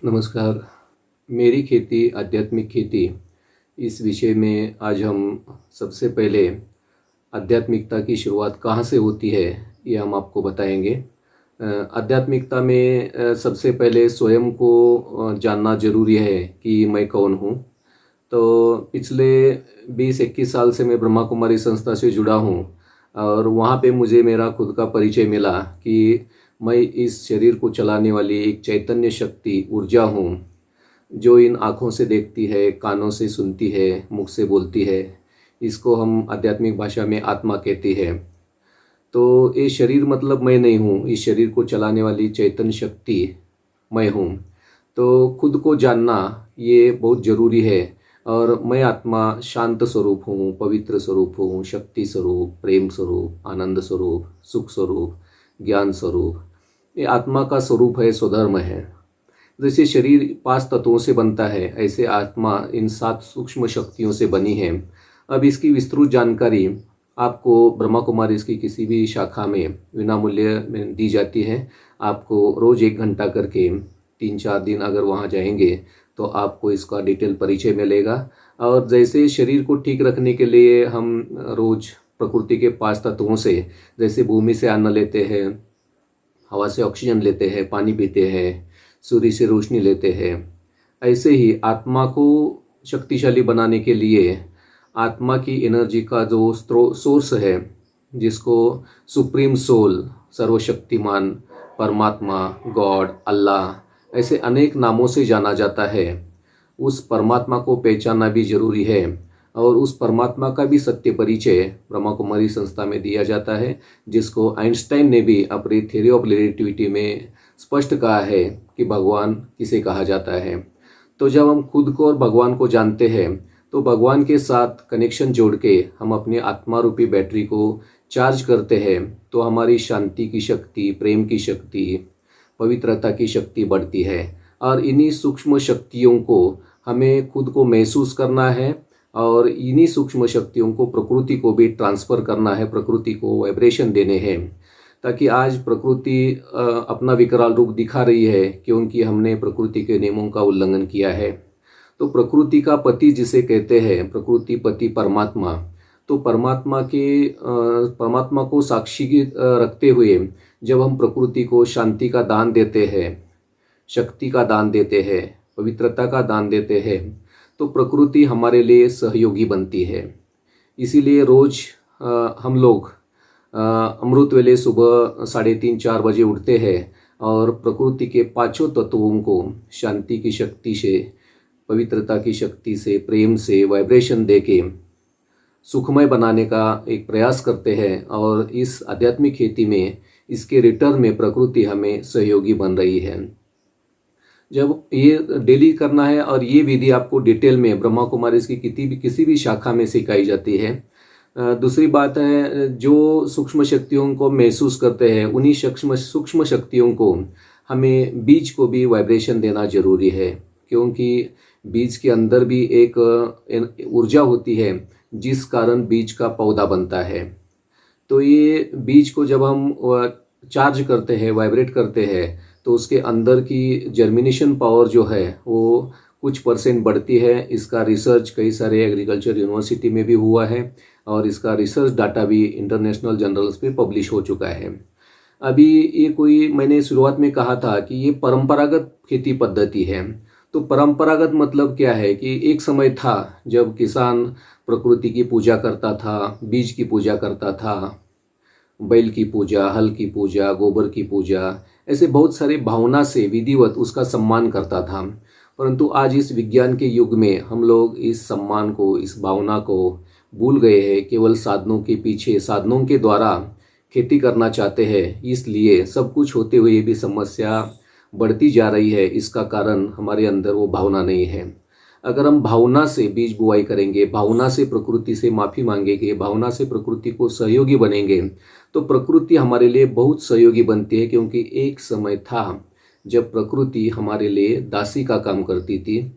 नमस्कार। मेरी खेती आध्यात्मिक खेती इस विषय में आज हम सबसे पहले आध्यात्मिकता की शुरुआत कहाँ से होती है ये हम आपको बताएंगे। आध्यात्मिकता में सबसे पहले स्वयं को जानना जरूरी है कि मैं कौन हूँ। तो पिछले 20-21 साल से मैं ब्रह्मा कुमारी संस्था से जुड़ा हूँ और वहाँ पे मुझे मेरा खुद का परिचय मिला कि मैं इस शरीर को चलाने वाली एक चैतन्य शक्ति ऊर्जा हूँ, जो इन आँखों से देखती है, कानों से सुनती है, मुख से बोलती है। इसको हम आध्यात्मिक भाषा में आत्मा कहते हैं। तो ये शरीर मतलब मैं नहीं हूँ, इस शरीर को चलाने वाली चैतन्य शक्ति मैं हूँ। तो खुद को जानना ये बहुत ज़रूरी है। और मैं आत्मा शांत स्वरूप हूँ, पवित्र स्वरूप हूँ, शक्ति स्वरूप, प्रेम स्वरूप, आनंद स्वरूप, सुख स्वरूप, ज्ञान स्वरूप। ये आत्मा का स्वरूप है, स्वधर्म है। जैसे शरीर 5 तत्वों से बनता है, ऐसे आत्मा इन 7 सूक्ष्म शक्तियों से बनी है। अब इसकी विस्तृत जानकारी आपको ब्रह्मा कुमारी इसकी किसी भी शाखा में विनामूल्य में दी जाती है। आपको रोज़ 1 घंटा करके 3-4 दिन अगर वहाँ जाएंगे तो आपको इसका डिटेल परिचय मिलेगा। और जैसे शरीर को ठीक रखने के लिए हम रोज़ प्रकृति के 5 तत्वों से, जैसे भूमि से अन्न लेते हैं, हवा से ऑक्सीजन लेते हैं, पानी पीते हैं, सूर्य से रोशनी लेते हैं, ऐसे ही आत्मा को शक्तिशाली बनाने के लिए आत्मा की एनर्जी का जो सोर्स है, जिसको सुप्रीम सोल, सर्वशक्तिमान, परमात्मा, गॉड, अल्लाह ऐसे अनेक नामों से जाना जाता है, उस परमात्मा को पहचानना भी जरूरी है। और उस परमात्मा का भी सत्य परिचय ब्रह्मा कुमारी संस्था में दिया जाता है, जिसको आइंस्टाइन ने भी अपनी थ्योरी ऑफ रिलेटिविटी में स्पष्ट कहा है कि भगवान किसे कहा जाता है। तो जब हम खुद को और भगवान को जानते हैं तो भगवान के साथ कनेक्शन जोड़ के हम अपनी आत्मा रूपी बैटरी को चार्ज करते हैं, तो हमारी शांति की शक्ति, प्रेम की शक्ति, पवित्रता की शक्ति बढ़ती है। और इन्हीं सूक्ष्म शक्तियों को हमें खुद को महसूस करना है और इन्हीं सूक्ष्म शक्तियों को प्रकृति को भी ट्रांसफ़र करना है, प्रकृति को वाइब्रेशन देने हैं। ताकि आज प्रकृति अपना विकराल रूप दिखा रही है क्योंकि हमने प्रकृति के नियमों का उल्लंघन किया है। तो प्रकृति का पति जिसे कहते हैं, प्रकृति पति परमात्मा, तो परमात्मा को साक्षी रखते हुए जब हम प्रकृति को शांति का दान देते हैं, शक्ति का दान देते हैं, पवित्रता का दान देते हैं, तो प्रकृति हमारे लिए सहयोगी बनती है। इसीलिए रोज़ हम लोग अमृत वेले सुबह 3:30-4 बजे उठते हैं और प्रकृति के 5 तत्वों को शांति की शक्ति से, पवित्रता की शक्ति से, प्रेम से वाइब्रेशन देके सुखमय बनाने का एक प्रयास करते हैं। और इस आध्यात्मिक खेती में इसके रिटर्न में प्रकृति हमें सहयोगी बन रही है। जब ये डेली करना है और ये विधि आपको डिटेल में ब्रह्मा कुमारी की किसी भी शाखा में सिखाई जाती है। दूसरी बात है, जो सूक्ष्म शक्तियों को महसूस करते हैं उन्हीं सूक्ष्म शक्तियों को हमें बीज को भी वाइब्रेशन देना जरूरी है, क्योंकि बीज के अंदर भी एक ऊर्जा होती है जिस कारण बीज का पौधा बनता है। तो ये बीज को जब हम चार्ज करते हैं, वाइब्रेट करते हैं, तो उसके अंदर की जर्मिनेशन पावर जो है वो कुछ % बढ़ती है। इसका रिसर्च कई सारे एग्रीकल्चर यूनिवर्सिटी में भी हुआ है और इसका रिसर्च डाटा भी इंटरनेशनल जर्नल्स पे पब्लिश हो चुका है। अभी ये मैंने शुरुआत में कहा था कि ये परंपरागत खेती पद्धति है। तो परंपरागत मतलब क्या है कि एक समय था जब किसान प्रकृति की पूजा करता था, बीज की पूजा करता था, बैल की पूजा, हल की पूजा, गोबर की पूजा, ऐसे बहुत सारी भावना से विधिवत उसका सम्मान करता था। परंतु आज इस विज्ञान के युग में हम लोग इस सम्मान को, इस भावना को भूल गए हैं। केवल साधनों के पीछे, साधनों के द्वारा खेती करना चाहते हैं। इसलिए सब कुछ होते हुए भी समस्या बढ़ती जा रही है। इसका कारण हमारे अंदर वो भावना नहीं है। अगर हम भावना से बीज बुआई करेंगे, भावना से प्रकृति से माफ़ी मांगेंगे, भावना से प्रकृति को सहयोगी बनेंगे, तो प्रकृति हमारे लिए बहुत सहयोगी बनती है। क्योंकि एक समय था जब प्रकृति हमारे लिए दासी का काम करती थी,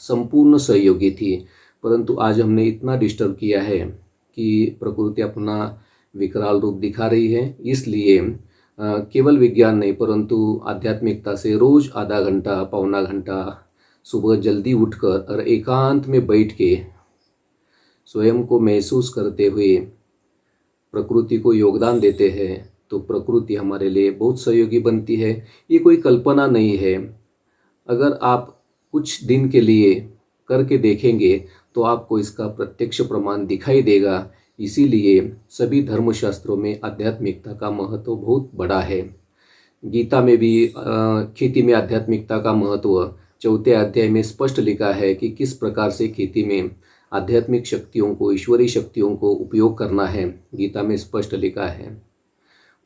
संपूर्ण सहयोगी थी। परंतु आज हमने इतना डिस्टर्ब किया है कि प्रकृति अपना विकराल रूप दिखा रही है। इसलिए केवल विज्ञान नहीं परंतु आध्यात्मिकता से रोज़ आधा घंटा पौना घंटा सुबह जल्दी उठकर और एकांत में बैठ के स्वयं को महसूस करते हुए प्रकृति को योगदान देते हैं तो प्रकृति हमारे लिए बहुत सहयोगी बनती है। ये कोई कल्पना नहीं है। अगर आप कुछ दिन के लिए करके देखेंगे तो आपको इसका प्रत्यक्ष प्रमाण दिखाई देगा। इसीलिए सभी धर्मशास्त्रों में आध्यात्मिकता का महत्व बहुत बड़ा है। गीता में भी खेती में आध्यात्मिकता का महत्व 4 अध्याय में स्पष्ट लिखा है कि किस प्रकार से खेती में आध्यात्मिक शक्तियों को, ईश्वरीय शक्तियों को उपयोग करना है। गीता में स्पष्ट लिखा है।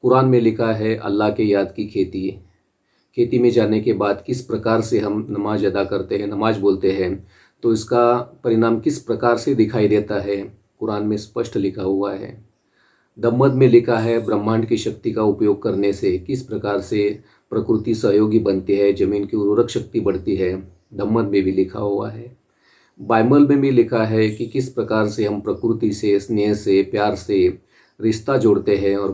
कुरान में लिखा है अल्लाह के याद की खेती। खेती में जाने के बाद किस प्रकार से हम नमाज अदा करते हैं, नमाज बोलते हैं, तो इसका परिणाम किस प्रकार से दिखाई देता है कुरान में स्पष्ट लिखा हुआ है। दम्मद में लिखा है ब्रह्मांड की शक्ति का उपयोग करने से किस प्रकार से प्रकृति सहयोगी बनती है, जमीन की उर्वरक शक्ति बढ़ती है। दम्मद में भी लिखा हुआ है। बाइबल में भी लिखा है कि किस प्रकार से हम प्रकृति से स्नेह से, प्यार से रिश्ता जोड़ते हैं और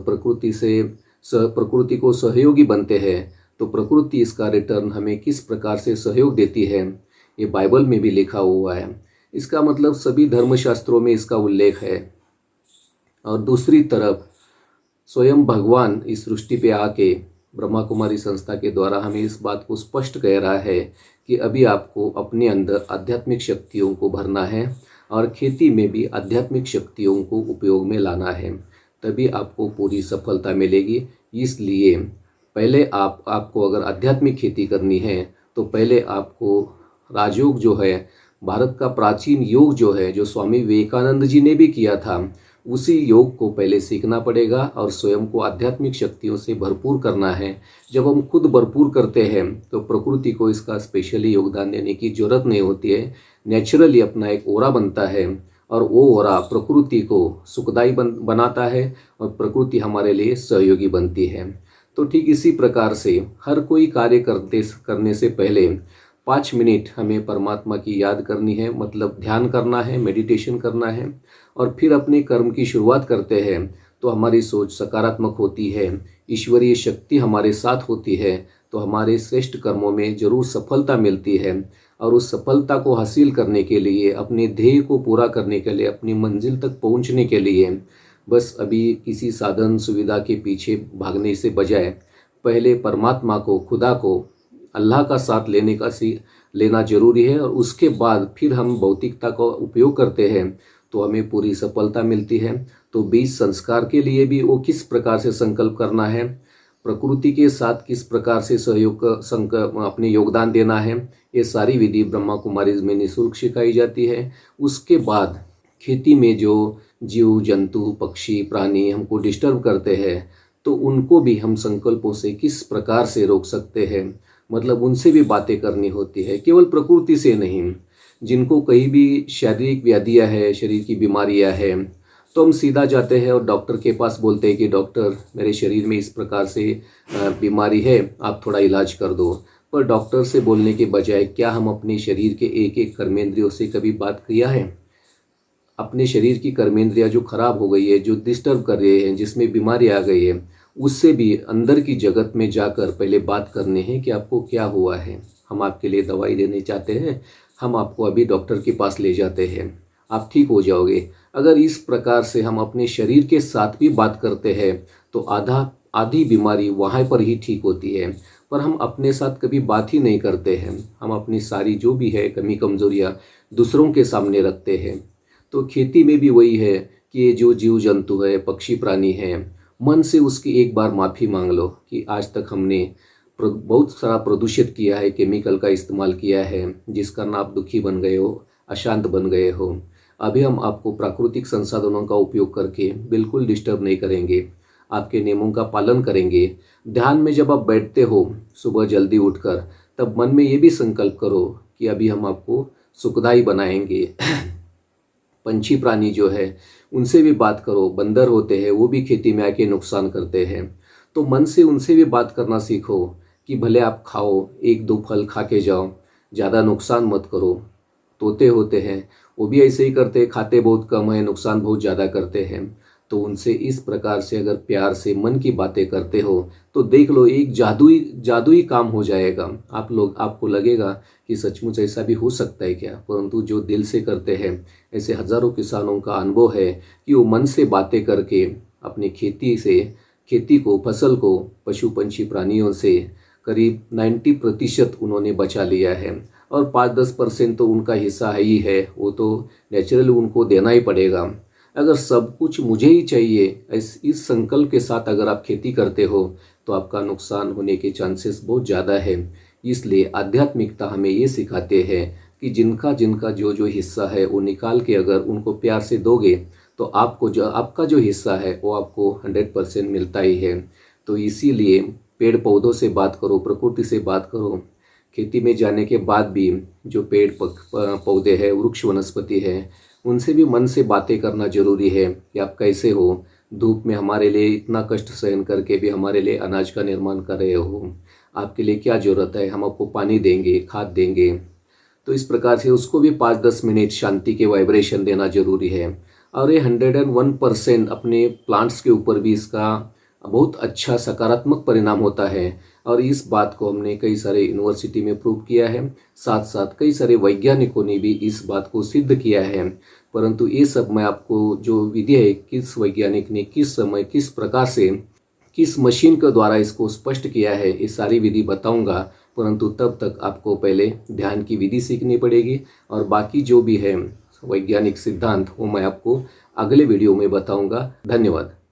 प्रकृति को सहयोगी बनते हैं तो प्रकृति इसका रिटर्न हमें किस प्रकार से सहयोग देती है, ये बाइबल में भी लिखा हुआ है। इसका मतलब सभी धर्मशास्त्रों में इसका उल्लेख है। और दूसरी तरफ स्वयं भगवान इस सृष्टि पे आके ब्रह्मा कुमारी संस्था के द्वारा हमें इस बात को स्पष्ट कह रहा है कि अभी आपको अपने अंदर आध्यात्मिक शक्तियों को भरना है और खेती में भी आध्यात्मिक शक्तियों को उपयोग में लाना है, तभी आपको पूरी सफलता मिलेगी। इसलिए पहले आपको अगर आध्यात्मिक खेती करनी है तो पहले आपको राजयोग जो है, भारत का प्राचीन योग जो है, जो स्वामी विवेकानंद जी ने भी किया था, उसी योग को पहले सीखना पड़ेगा और स्वयं को आध्यात्मिक शक्तियों से भरपूर करना है। जब हम खुद भरपूर करते हैं तो प्रकृति को इसका स्पेशली योगदान देने की जरूरत नहीं होती है। नेचुरली अपना एक ओरा बनता है और वो ओरा प्रकृति को सुखदायी बनाता है और प्रकृति हमारे लिए सहयोगी बनती है। तो ठीक इसी प्रकार से हर कोई कार्य करने से पहले 5 मिनट हमें परमात्मा की याद करनी है, मतलब ध्यान करना है, मेडिटेशन करना है और फिर अपने कर्म की शुरुआत करते हैं तो हमारी सोच सकारात्मक होती है, ईश्वरीय शक्ति हमारे साथ होती है तो हमारे श्रेष्ठ कर्मों में जरूर सफलता मिलती है। और उस सफलता को हासिल करने के लिए, अपने ध्येय को पूरा करने के लिए, अपनी मंजिल तक पहुंचने के लिए बस अभी किसी साधन सुविधा के पीछे भागने से बजाय पहले परमात्मा को, खुदा को, अल्लाह का साथ लेना जरूरी है और उसके बाद फिर हम भौतिकता का उपयोग करते हैं तो हमें पूरी सफलता मिलती है। तो बीज संस्कार के लिए भी वो किस प्रकार से संकल्प करना है, प्रकृति के साथ किस प्रकार से अपने योगदान देना है, ये सारी विधि ब्रह्मा कुमारीज में निःशुल्क सिखाई जाती है। उसके बाद खेती में जो जीव जंतु, पक्षी, प्राणी हमको डिस्टर्ब करते हैं तो उनको भी हम संकल्पों से किस प्रकार से रोक सकते हैं, मतलब उनसे भी बातें करनी होती है, केवल प्रकृति से नहीं। जिनको कहीं भी शारीरिक व्याधियाँ है, शरीर की बीमारियाँ हैं, तो हम सीधा जाते हैं और डॉक्टर के पास बोलते हैं कि डॉक्टर मेरे शरीर में इस प्रकार से बीमारी है, आप थोड़ा इलाज कर दो। पर डॉक्टर से बोलने के बजाय क्या हम अपने शरीर के एक एक कर्मेंद्रियों से कभी बात किया है? अपने शरीर की कर्मेंद्रियाँ जो खराब हो गई है, जो डिस्टर्ब कर रहे हैं, जिसमें बीमारी आ गई है, उससे भी अंदर की जगत में जाकर पहले बात करने हैं कि आपको क्या हुआ है। हम आपके लिए दवाई देने चाहते हैं, हम आपको अभी डॉक्टर के पास ले जाते हैं, आप ठीक हो जाओगे। अगर इस प्रकार से हम अपने शरीर के साथ भी बात करते हैं तो आधी बीमारी वहाँ पर ही ठीक होती है। पर हम अपने साथ कभी बात ही नहीं करते हैं, हम अपनी सारी जो भी है कमी कमजोरियाँ दूसरों के सामने रखते हैं। तो खेती में भी वही है कि ये जो जीव जंतु है, पक्षी प्राणी हैं, मन से उसकी एक बार माफ़ी मांग लो कि आज तक हमने बहुत सारा प्रदूषित किया है, केमिकल का इस्तेमाल किया है, जिस कारण आप दुखी बन गए हो, अशांत बन गए हो। अभी हम आपको प्राकृतिक संसाधनों का उपयोग करके बिल्कुल डिस्टर्ब नहीं करेंगे, आपके नियमों का पालन करेंगे। ध्यान में जब आप बैठते हो सुबह जल्दी उठकर, तब मन में ये भी संकल्प करो कि अभी हम आपको सुखदायी बनाएंगे। पंछी प्राणी जो है उनसे भी बात करो, बंदर होते हैं वो भी खेती में आके नुकसान करते हैं, तो मन से उनसे भी बात करना सीखो कि भले आप खाओ, 1-2 फल खा के जाओ, ज़्यादा नुकसान मत करो। तोते होते हैं वो भी ऐसे ही करते हैं, खाते बहुत कम है, नुकसान बहुत ज़्यादा करते हैं। तो उनसे इस प्रकार से अगर प्यार से मन की बातें करते हो तो देख लो एक जादुई जादुई काम हो जाएगा। आपको लगेगा कि सचमुच ऐसा भी हो सकता है क्या, परंतु जो दिल से करते हैं ऐसे हजारों किसानों का अनुभव है कि वो मन से बातें करके अपनी खेती को, फसल को, पशु पंछी प्राणियों से करीब 90% उन्होंने बचा लिया है। और 5-10% तो उनका हिस्सा है ही है, वो तो नेचुरली उनको देना ही पड़ेगा। अगर सब कुछ मुझे ही चाहिए इस संकल्प के साथ अगर आप खेती करते हो तो आपका नुकसान होने के चांसेस बहुत ज़्यादा है। इसलिए आध्यात्मिकता हमें ये सिखाते हैं कि जिनका जिनका जो जो हिस्सा है वो निकाल के अगर उनको प्यार से दोगे तो आपका जो हिस्सा है वो आपको 100% मिलता ही है। तो इसीलिए पेड़ पौधों से बात करो, प्रकृति से बात करो। खेती में जाने के बाद भी जो पौधे हैं, वृक्ष वनस्पति है, उनसे भी मन से बातें करना जरूरी है कि आप कैसे हो, धूप में हमारे लिए इतना कष्ट सहन करके भी हमारे लिए अनाज का निर्माण कर रहे हो, आपके लिए क्या ज़रूरत है, हम आपको पानी देंगे, खाद देंगे। तो इस प्रकार से उसको भी 5-10 मिनट शांति के वाइब्रेशन देना जरूरी है। और ये 101% अपने प्लांट्स के ऊपर भी इसका बहुत अच्छा सकारात्मक परिणाम होता है। और इस बात को हमने कई सारे यूनिवर्सिटी में प्रूव किया है, साथ साथ कई सारे वैज्ञानिकों ने भी इस बात को सिद्ध किया है। परंतु ये सब मैं आपको जो विधि है, किस वैज्ञानिक ने किस समय किस प्रकार से किस मशीन के द्वारा इसको स्पष्ट किया है, ये सारी विधि बताऊंगा। परंतु तब तक आपको पहले ध्यान की विधि सीखनी पड़ेगी और बाकी जो भी है वैज्ञानिक सिद्धांत वो मैं आपको अगले वीडियो में बताऊंगा। धन्यवाद।